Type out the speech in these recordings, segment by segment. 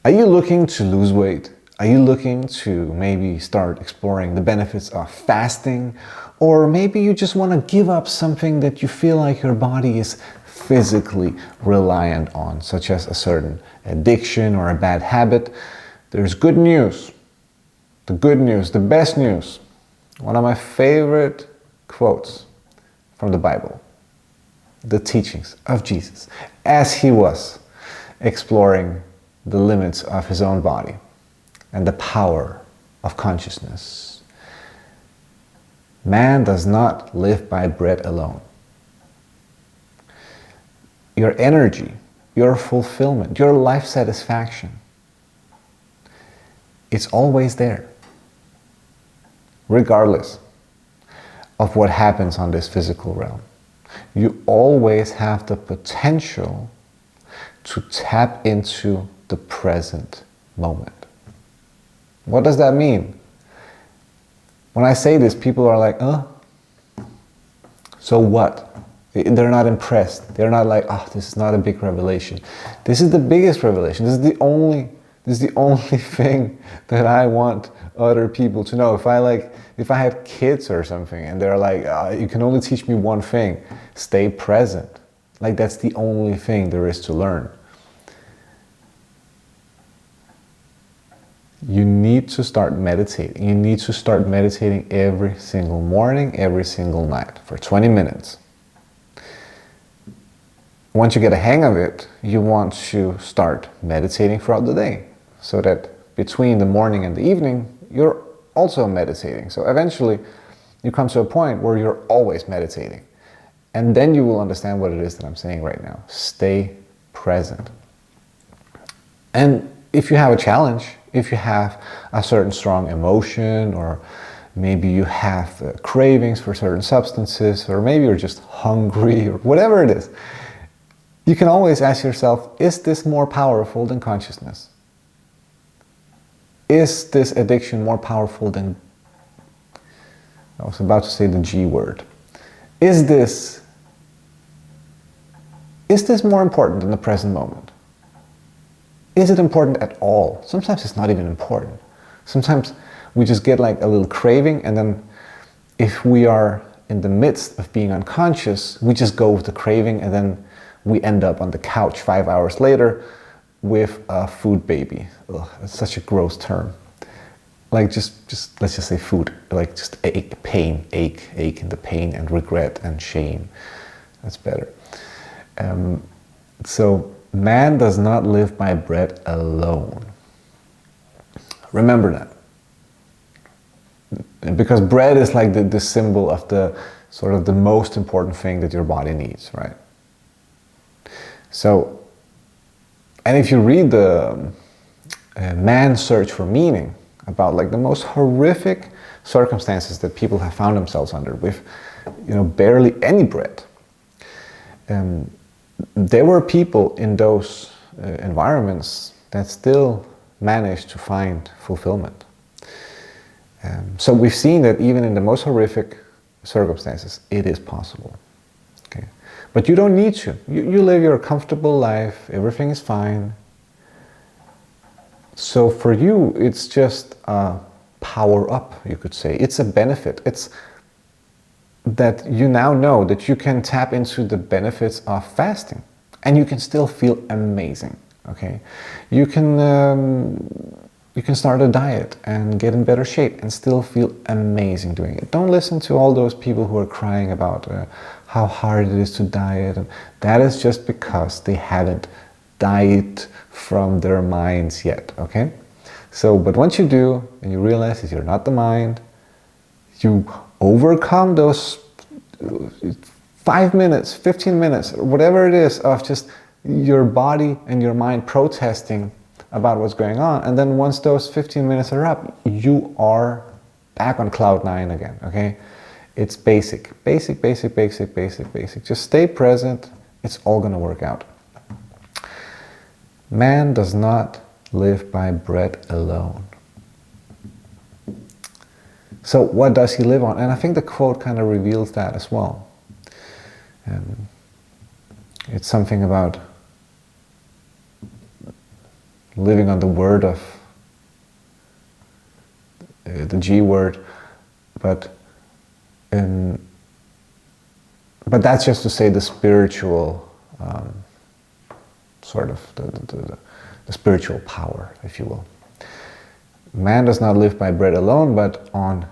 Are you looking to lose weight? Are you looking to maybe start exploring the benefits of fasting? Or maybe you just want to give up something that you feel like your body is physically reliant on, such as a certain addiction or a bad habit. There's good news. The good news, the best news. One of my favorite quotes from the Bible. The teachings of Jesus as he was exploring the limits of his own body and the power of consciousness. Man does not live by bread alone. Your energy, your fulfillment, your life satisfaction, it's always there, regardless of what happens on this physical realm. You always have the potential to tap into the present moment. What does that mean? When I say this, people are like, so what? They're not impressed. They're not like, this is not a big revelation. This is the biggest revelation. This is the only thing that I want other people to know. If I have kids or something and they're like, you can only teach me one thing, stay present. Like that's the only thing there is to learn. You need to start meditating. You need to start meditating every single morning, every single night for 20 minutes. Once you get a hang of it, you want to start meditating throughout the day so that between the morning and the evening, you're also meditating. So eventually you come to a point where you're always meditating. And then you will understand what it is that I'm saying right now. Stay present. And if you have a challenge, if you have a certain strong emotion, or maybe you have cravings for certain substances, or maybe you're just hungry, or whatever it is, you can always ask yourself, is this more powerful than consciousness? Is this addiction more powerful than, I was about to say the G word. Is this more important than the present moment? Is it important at all? Sometimes it's not even important. Sometimes we just get like a little craving, and then if we are in the midst of being unconscious, we just go with the craving, and then we end up on the couch 5 hours later with a food baby. Ugh, that's such a gross term. Like just let's just say food, like just ache in the pain and regret and shame. That's better. So man does not live by bread alone. Remember that. Because bread is like the symbol of the sort of the most important thing that your body needs, right? So, and if you read the Man's Search for Meaning, about like the most horrific circumstances that people have found themselves under with, barely any bread. There were people in those environments that still managed to find fulfillment. So we've seen that even in the most horrific circumstances, it is possible. Okay? But you don't need to. You live your comfortable life, everything is fine. So for you, it's just a power up, you could say. It's a benefit. It's that you now know that you can tap into the benefits of fasting, and you can still feel amazing. Okay, you can start a diet and get in better shape and still feel amazing doing it. Don't listen to all those people who are crying about how hard it is to diet, and that is just because they haven't died from their minds yet. Okay, so but once you do and you realize that you're not the mind, you overcome those 5 minutes, 15 minutes, or whatever it is of just your body and your mind protesting about what's going on, and then once those 15 minutes are up, you are back on cloud 9 again. Okay, it's basic. Just stay present. It's all gonna work out. Man does not live by bread alone. So what does he live on? And I think the quote kind of reveals that as well. It's something about living on the word of the G word, but that's just to say the spiritual sort of the spiritual power, if you will. Man does not live by bread alone, but on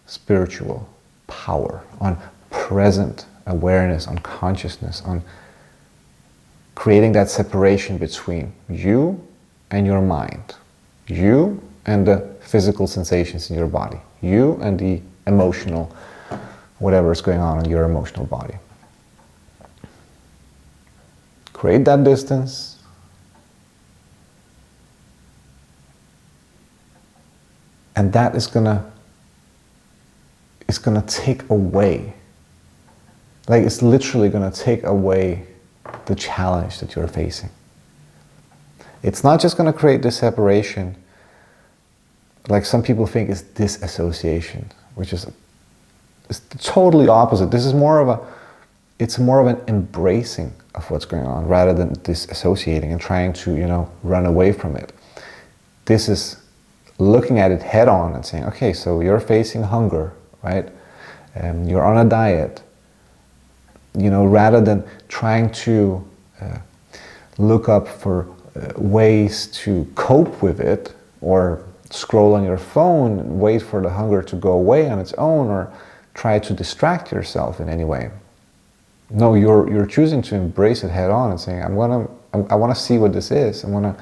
spiritual power, on present awareness, on consciousness, on creating that separation between you and your mind, you and the physical sensations in your body, you and the emotional, whatever is going on in your emotional body. Create that distance. And that is gonna take away, like it's literally gonna take away the challenge that you're facing. It's not just gonna create this separation, like some people think is disassociation, which is totally opposite. This is more of an embracing of what's going on rather than disassociating and trying to, run away from it. This is looking at it head on and saying, okay, so you're facing hunger, right? And you're on a diet, rather than trying to look up for ways to cope with it, or scroll on your phone and wait for the hunger to go away on its own, or try to distract yourself in any way. No, you're choosing to embrace it head on and saying, I want to see what this is. I want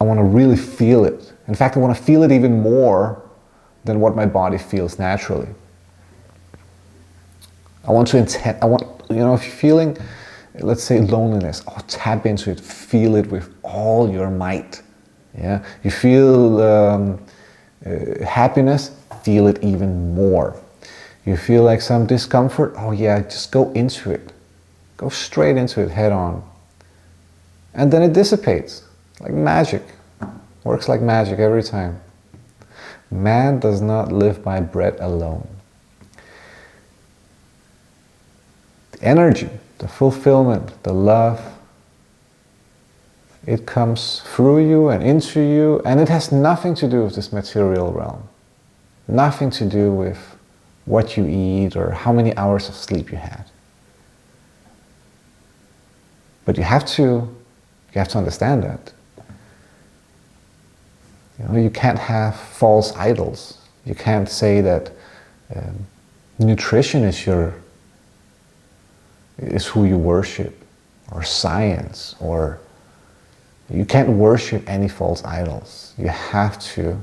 to really feel it. In fact, I want to feel it even more than what my body feels naturally. If you're feeling, let's say, loneliness, tap into it, feel it with all your might. Yeah, you feel happiness, feel it even more. You feel like some discomfort, just go into it. Go straight into it head on. And then it dissipates, like magic. Works like magic every time. Man does not live by bread alone. The energy, the fulfillment, the love, it comes through you and into you, and it has nothing to do with this material realm. Nothing to do with what you eat or how many hours of sleep you had. But you have to understand that. You can't have false idols. You can't say that nutrition is who you worship, or science, or you can't worship any false idols. You have to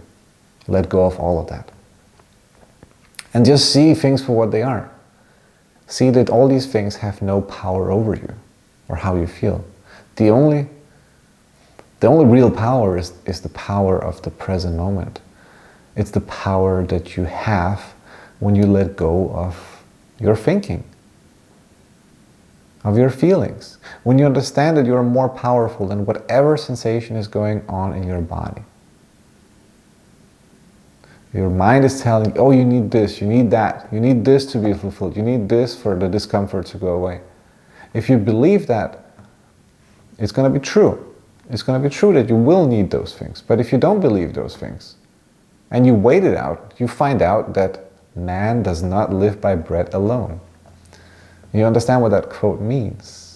let go of all of that. And just see things for what they are. See that all these things have no power over you or how you feel. The only real power is the power of the present moment. It's the power that you have when you let go of your thinking, of your feelings. When you understand that you're more powerful than whatever sensation is going on in your body. Your mind is telling you, you need this, you need that, you need this to be fulfilled, you need this for the discomfort to go away. If you believe that, it's going to be true. It's going to be true that you will need those things. But if you don't believe those things, and you wait it out, you find out that man does not live by bread alone. You understand what that quote means?